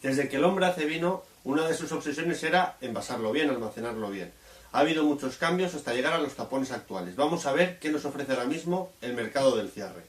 Desde que el hombre hace vino, una de sus obsesiones era envasarlo bien, almacenarlo bien. Ha habido muchos cambios hasta llegar a los tapones actuales. Vamos a ver qué nos ofrece ahora mismo el mercado del cierre.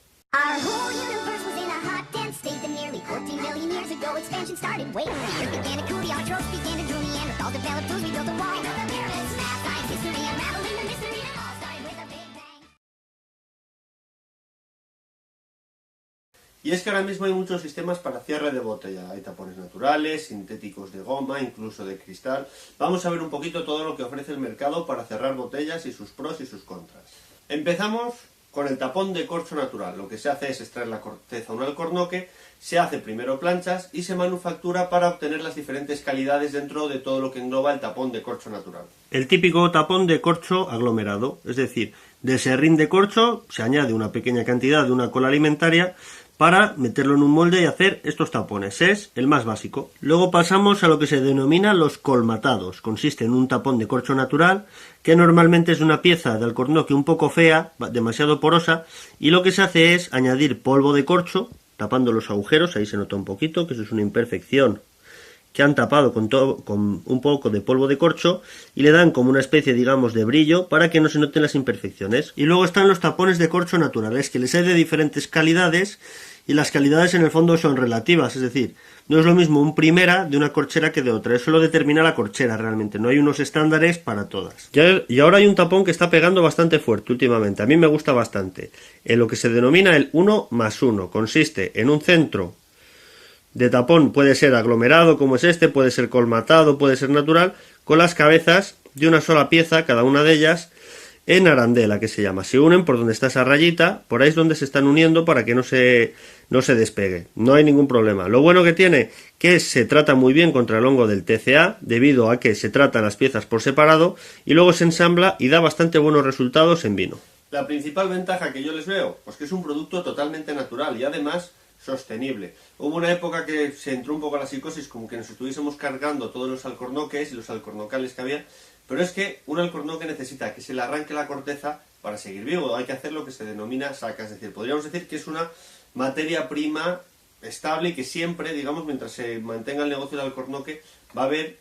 Y es que ahora mismo hay muchos sistemas para cierre de botella. Hay tapones naturales, sintéticos de goma, incluso de cristal. Vamos a ver un poquito todo lo que ofrece el mercado para cerrar botellas y sus pros y sus contras. Empezamos con el tapón de corcho natural. Lo que se hace es extraer la corteza a un alcornoque, se hace primero planchas y se manufactura para obtener las diferentes calidades dentro de todo lo que engloba el tapón de corcho natural. El típico tapón de corcho aglomerado, es decir, de serrín de corcho se añade una pequeña cantidad de una cola alimentaria para meterlo en un molde y hacer estos tapones. Es el más básico. Luego pasamos a lo que se denomina los colmatados. Consiste en un tapón de corcho natural, que normalmente es una pieza de alcornoque un poco fea, demasiado porosa, y lo que se hace es añadir polvo de corcho, tapando los agujeros, ahí se nota un poquito, que eso es una imperfección que han tapado con un poco de polvo de corcho y le dan como una especie, digamos, de brillo para que no se noten las imperfecciones. Y luego están los tapones de corcho naturales, que les hay de diferentes calidades y las calidades en el fondo son relativas, es decir, no es lo mismo un primera de una corchera que de otra, eso lo determina la corchera realmente, no hay unos estándares para todas. Y ahora hay un tapón que está pegando bastante fuerte últimamente, a mí me gusta bastante, en lo que se denomina el 1+1, consiste en un centro de tapón, puede ser aglomerado como es este, puede ser colmatado, puede ser natural, con las cabezas de una sola pieza, cada una de ellas, en arandela, que se llama. Se unen por donde está esa rayita, por ahí es donde se están uniendo para que no se despegue. No hay ningún problema. Lo bueno que tiene, que se trata muy bien contra el hongo del TCA, debido a que se tratan las piezas por separado, y luego se ensambla y da bastante buenos resultados en vino. La principal ventaja que yo les veo, pues que es un producto totalmente natural y además sostenible. Hubo una época que se entró un poco a la psicosis, como que nos estuviésemos cargando todos los alcornoques y los alcornocales que había, pero es que un alcornoque necesita que se le arranque la corteza para seguir vivo. Hay que hacer lo que se denomina saca, es decir, podríamos decir que es una materia prima estable y que siempre, digamos, mientras se mantenga el negocio del alcornoque, va a haber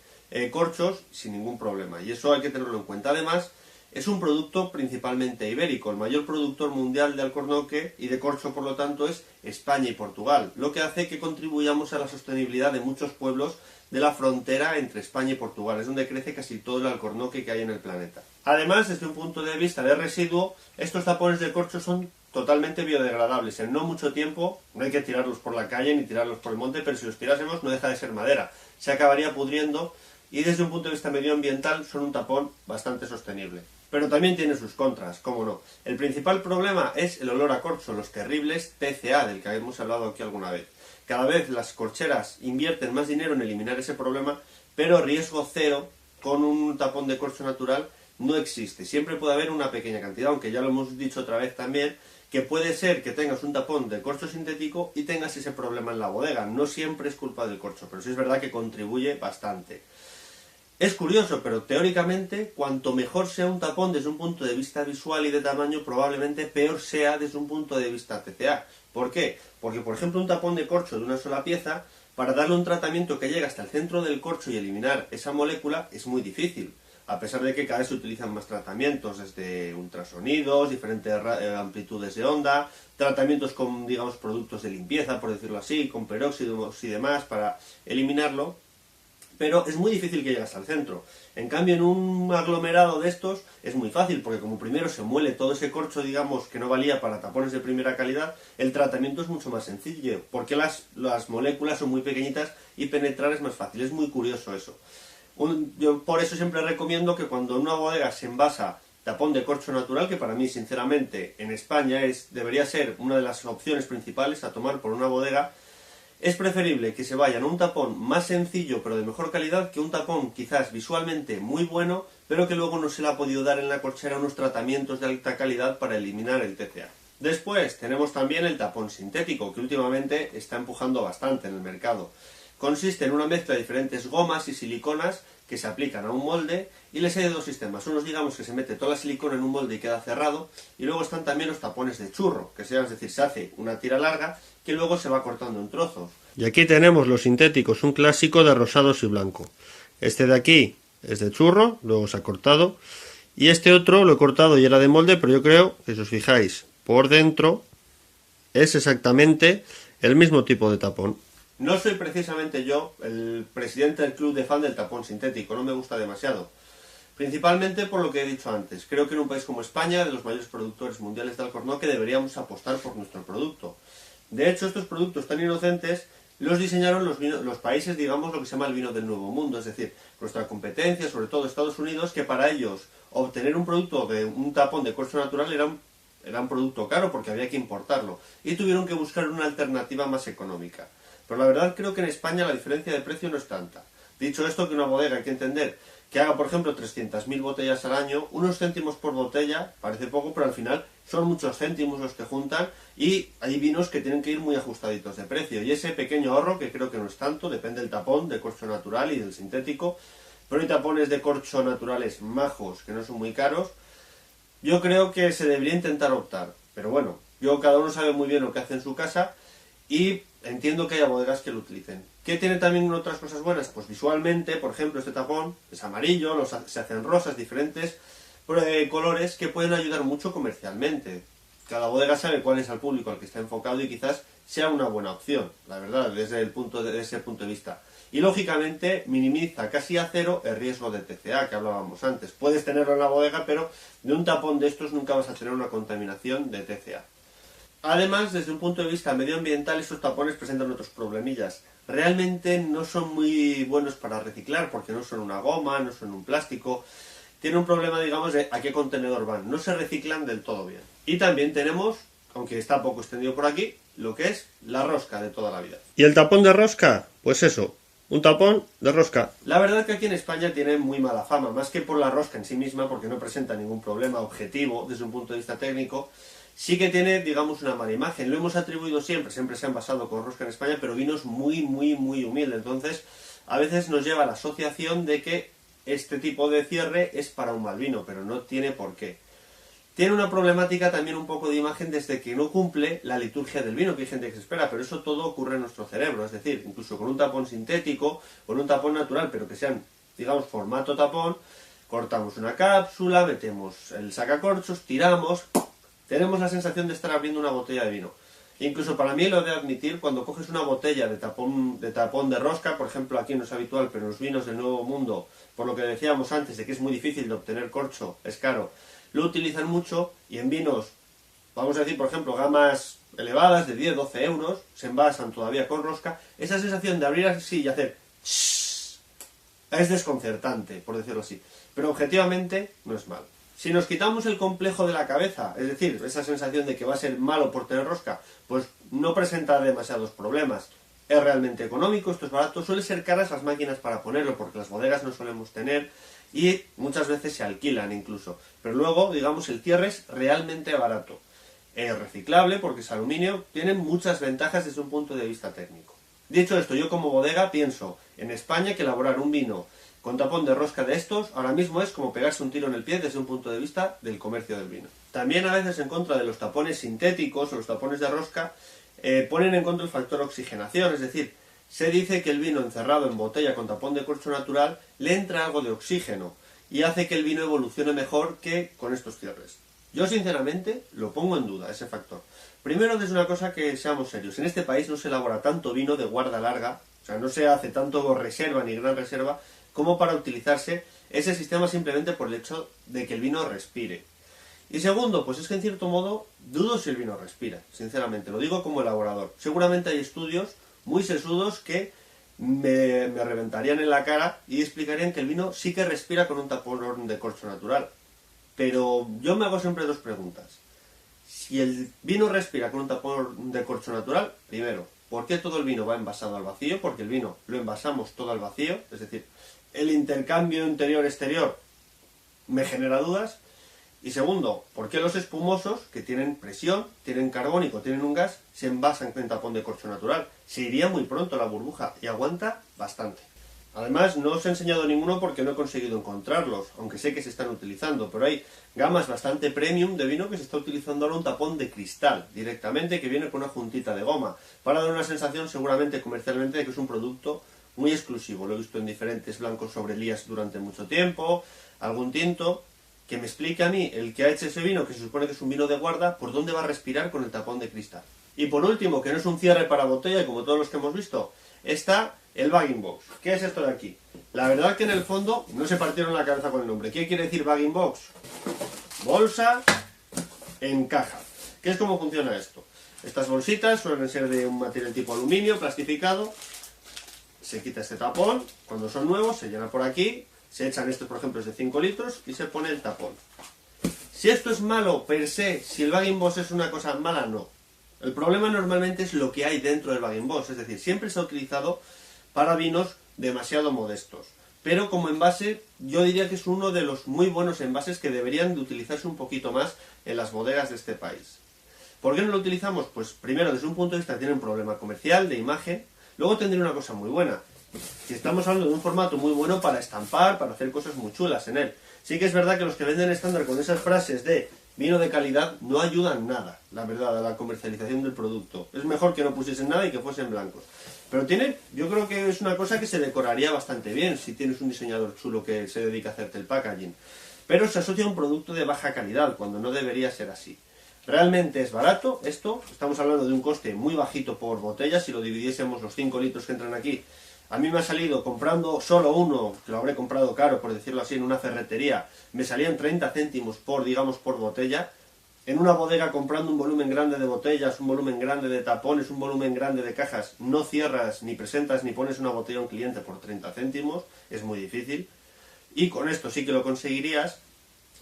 corchos sin ningún problema, y eso hay que tenerlo en cuenta. Además, es un producto principalmente ibérico. El mayor productor mundial de alcornoque y de corcho, por lo tanto, es España y Portugal, lo que hace que contribuyamos a la sostenibilidad de muchos pueblos de la frontera entre España y Portugal. Es donde crece casi todo el alcornoque que hay en el planeta. Además, desde un punto de vista de residuo, estos tapones de corcho son totalmente biodegradables. En no mucho tiempo, no hay que tirarlos por la calle ni tirarlos por el monte, pero si los tirásemos no deja de ser madera. Se acabaría pudriendo y desde un punto de vista medioambiental son un tapón bastante sostenible. Pero también tiene sus contras, cómo no. El principal problema es el olor a corcho, los terribles TCA, del que hemos hablado aquí alguna vez. Cada vez las corcheras invierten más dinero en eliminar ese problema, pero riesgo cero con un tapón de corcho natural no existe. Siempre puede haber una pequeña cantidad, aunque ya lo hemos dicho otra vez también, que puede ser que tengas un tapón de corcho sintético y tengas ese problema en la bodega. No siempre es culpa del corcho, pero sí es verdad que contribuye bastante. Es curioso, pero teóricamente, cuanto mejor sea un tapón desde un punto de vista visual y de tamaño, probablemente peor sea desde un punto de vista TCA. ¿Por qué? Porque, por ejemplo, un tapón de corcho de una sola pieza, para darle un tratamiento que llegue hasta el centro del corcho y eliminar esa molécula, es muy difícil. A pesar de que cada vez se utilizan más tratamientos, desde ultrasonidos, diferentes amplitudes de onda, tratamientos con, digamos, productos de limpieza, por decirlo así, con peróxidos y demás, para eliminarlo. Pero es muy difícil que llegue hasta el centro. En cambio, en un aglomerado de estos es muy fácil, porque como primero se muele todo ese corcho, digamos, que no valía para tapones de primera calidad, el tratamiento es mucho más sencillo, porque las moléculas son muy pequeñitas y penetrar es más fácil. Es muy curioso eso. Yo por eso siempre recomiendo que cuando en una bodega se envasa tapón de corcho natural, que para mí, sinceramente, en España debería ser una de las opciones principales a tomar por una bodega, es preferible que se vayan a un tapón más sencillo pero de mejor calidad que un tapón quizás visualmente muy bueno, pero que luego no se le ha podido dar en la corchera unos tratamientos de alta calidad para eliminar el TCA. Después tenemos también el tapón sintético, que últimamente está empujando bastante en el mercado. Consiste en una mezcla de diferentes gomas y siliconas que se aplican a un molde, y les hay de dos sistemas. Unos, digamos, que se mete toda la silicona en un molde y queda cerrado, y luego están también los tapones de churro, que es decir, se hace una tira larga que luego se va cortando en trozos. Y aquí tenemos los sintéticos, un clásico de rosados y blanco. Este de aquí es de churro, luego se ha cortado. Y este otro lo he cortado y era de molde, pero yo creo que si os fijáis por dentro es exactamente el mismo tipo de tapón. No soy precisamente yo el presidente del club de fan del tapón sintético, no me gusta demasiado. Principalmente por lo que he dicho antes. Creo que en un país como España, de los mayores productores mundiales de alcornoque, deberíamos apostar por nuestro producto. De hecho, estos productos tan inocentes los diseñaron los países, digamos, lo que se llama el vino del Nuevo Mundo, es decir, nuestra competencia, sobre todo Estados Unidos, que para ellos obtener un producto de un tapón de corcho natural era un producto caro porque había que importarlo y tuvieron que buscar una alternativa más económica. Pero la verdad creo que en España la diferencia de precio no es tanta. Dicho esto, que una bodega hay que entender que haga, por ejemplo, 300.000 botellas al año, unos céntimos por botella, parece poco, pero al final son muchos céntimos los que juntan y hay vinos que tienen que ir muy ajustaditos de precio. Y ese pequeño ahorro, que creo que no es tanto, depende del tapón, de corcho natural y del sintético, pero hay tapones de corcho naturales majos que no son muy caros, yo creo que se debería intentar optar. Pero bueno, cada uno sabe muy bien lo que hace en su casa y entiendo que haya bodegas que lo utilicen. ¿Qué tiene también otras cosas buenas? Pues visualmente, por ejemplo, este tapón es amarillo, se hacen rosas, diferentes colores que pueden ayudar mucho comercialmente. Cada bodega sabe cuál es el público al que está enfocado y quizás sea una buena opción, la verdad, desde ese punto de vista. Y lógicamente minimiza casi a cero el riesgo de TCA que hablábamos antes. Puedes tenerlo en la bodega, pero de un tapón de estos nunca vas a tener una contaminación de TCA. Además, desde un punto de vista medioambiental, estos tapones presentan otros problemillas. Realmente no son muy buenos para reciclar porque no son una goma, no son un plástico. Tiene un problema, digamos, de a qué contenedor van. No se reciclan del todo bien. Y también tenemos, aunque está poco extendido por aquí, lo que es la rosca de toda la vida. ¿Y el tapón de rosca? Pues eso, un tapón de rosca. La verdad que aquí en España tiene muy mala fama, más que por la rosca en sí misma, porque no presenta ningún problema objetivo desde un punto de vista técnico. Sí que tiene, digamos, una mala imagen. Lo hemos atribuido siempre se han basado con rosca en España, pero vinos muy humildes. Entonces, a veces nos lleva a la asociación de que este tipo de cierre es para un mal vino, pero no tiene por qué. Tiene una problemática también un poco de imagen desde que no cumple la liturgia del vino, que hay gente que se espera, pero eso todo ocurre en nuestro cerebro. Es decir, incluso con un tapón sintético, con un tapón natural, pero que sean, digamos, formato tapón, cortamos una cápsula, metemos el sacacorchos, tiramos. Tenemos la sensación de estar abriendo una botella de vino. Incluso para mí lo he de admitir, cuando coges una botella de tapón de rosca, por ejemplo aquí no es habitual, pero en los vinos del Nuevo Mundo, por lo que decíamos antes de que es muy difícil de obtener corcho, es caro, lo utilizan mucho y en vinos, vamos a decir por ejemplo gamas elevadas de 10-12 euros, se envasan todavía con rosca, esa sensación de abrir así y hacer es desconcertante, por decirlo así, pero objetivamente no es malo. Si nos quitamos el complejo de la cabeza, es decir, esa sensación de que va a ser malo por tener rosca, pues no presenta demasiados problemas. Es realmente económico, esto es barato, suele ser caras las máquinas para ponerlo, porque las bodegas no solemos tener y muchas veces se alquilan incluso. Pero luego, digamos, el cierre es realmente barato. Es reciclable porque es aluminio, tiene muchas ventajas desde un punto de vista técnico. Dicho esto, yo como bodega pienso en España que elaborar un vino con tapón de rosca de estos, ahora mismo es como pegarse un tiro en el pie desde un punto de vista del comercio del vino. También a veces en contra de los tapones sintéticos o los tapones de rosca, ponen en contra el factor oxigenación, es decir, se dice que el vino encerrado en botella con tapón de corcho natural le entra algo de oxígeno y hace que el vino evolucione mejor que con estos cierres. Yo sinceramente lo pongo en duda, ese factor. Primero, desde una cosa que seamos serios, en este país no se elabora tanto vino de guarda larga, o sea, no se hace tanto reserva ni gran reserva, como para utilizarse ese sistema simplemente por el hecho de que el vino respire. Y segundo, pues es que en cierto modo dudo si el vino respira, sinceramente, lo digo como elaborador. Seguramente hay estudios muy sesudos que me reventarían en la cara y explicarían que el vino sí que respira con un tapón de corcho natural. Pero yo me hago siempre dos preguntas. Si el vino respira con un tapón de corcho natural, primero, ¿por qué todo el vino va envasado al vacío? Porque el vino lo envasamos todo al vacío, es decir, el intercambio interior-exterior me genera dudas. Y segundo, ¿por qué los espumosos, que tienen presión, tienen carbónico, tienen un gas, se envasan con tapón de corcho natural? Se iría muy pronto la burbuja y aguanta bastante. Además, no os he enseñado ninguno porque no he conseguido encontrarlos, aunque sé que se están utilizando, pero hay gamas bastante premium de vino que se está utilizando ahora un tapón de cristal directamente que viene con una juntita de goma, para dar una sensación seguramente comercialmente de que es un producto muy exclusivo. Lo he visto en diferentes blancos sobrelías durante mucho tiempo, algún tinto, que me explique a mí, el que ha hecho ese vino, que se supone que es un vino de guarda, por dónde va a respirar con el tapón de cristal. Y por último, que no es un cierre para botella, como todos los que hemos visto, está el bagging box. ¿Qué es esto de aquí? La verdad que en el fondo no se partieron la cabeza con el nombre. ¿Qué quiere decir bagging box? Bolsa en caja. ¿Qué es cómo funciona esto? Estas bolsitas suelen ser de un material tipo aluminio, plastificado. Se quita este tapón, cuando son nuevos se llena por aquí, se echan estos, por ejemplo, es de 5 litros y se pone el tapón. Si esto es malo per se, si el bagging box es una cosa mala, no. El problema normalmente es lo que hay dentro del bagging box, es decir, siempre se ha utilizado para vinos demasiado modestos. Pero como envase, yo diría que es uno de los muy buenos envases que deberían de utilizarse un poquito más en las bodegas de este país. ¿Por qué no lo utilizamos? Pues primero, desde un punto de vista tiene un problema comercial, de imagen. Luego tendría una cosa muy buena. Si estamos hablando de un formato muy bueno para estampar, para hacer cosas muy chulas en él. Sí que es verdad que los que venden estándar con esas frases de vino de calidad no ayudan nada, la verdad, a la comercialización del producto. Es mejor que no pusiesen nada y que fuesen blancos. Pero yo creo que es una cosa que se decoraría bastante bien si tienes un diseñador chulo que se dedica a hacerte el packaging. Pero se asocia a un producto de baja calidad, cuando no debería ser así. Realmente es barato esto, estamos hablando de un coste muy bajito por botella, si lo dividiésemos los 5 litros que entran aquí. A mí me ha salido, comprando solo uno, que lo habré comprado caro, por decirlo así, en una ferretería, me salían 30 céntimos por, digamos, por botella. En una bodega comprando un volumen grande de botellas, un volumen grande de tapones, un volumen grande de cajas, no cierras, ni presentas, ni pones una botella a un cliente por 30 céntimos, es muy difícil. Y con esto sí que lo conseguirías.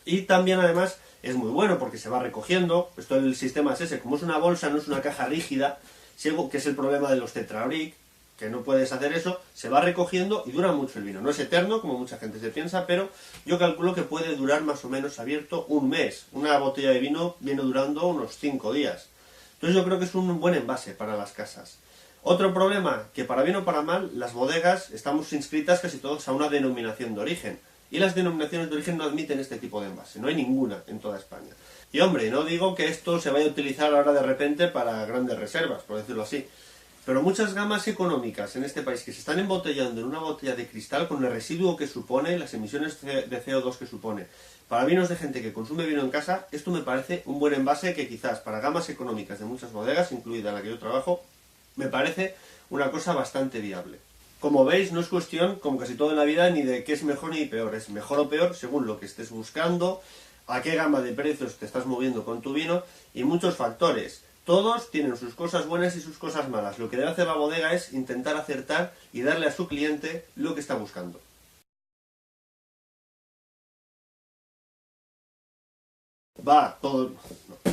Y también además es muy bueno porque se va recogiendo. Esto el sistema es ese, como es una bolsa, no es una caja rígida, que es el problema de los Tetrabric, que no puedes hacer eso, se va recogiendo y dura mucho el vino. No es eterno, como mucha gente se piensa, pero yo calculo que puede durar más o menos abierto un mes. Una botella de vino viene durando unos 5 días. Entonces yo creo que es un buen envase para las casas. Otro problema, que para bien o para mal, las bodegas estamos inscritas casi todos a una denominación de origen. Y las denominaciones de origen no admiten este tipo de envase, no hay ninguna en toda España. Y hombre, no digo que esto se vaya a utilizar ahora de repente para grandes reservas, por decirlo así. Pero muchas gamas económicas en este país que se están embotellando en una botella de cristal con el residuo que supone, las emisiones de CO2 que supone, para vinos de gente que consume vino en casa, esto me parece un buen envase que quizás para gamas económicas de muchas bodegas, incluida la que yo trabajo, me parece una cosa bastante viable. Como veis, no es cuestión, como casi todo en la vida, ni de qué es mejor ni peor. Es mejor o peor según lo que estés buscando, a qué gama de precios te estás moviendo con tu vino y muchos factores. Todos tienen sus cosas buenas y sus cosas malas. Lo que debe hacer la bodega es intentar acertar y darle a su cliente lo que está buscando. Va, todo... No.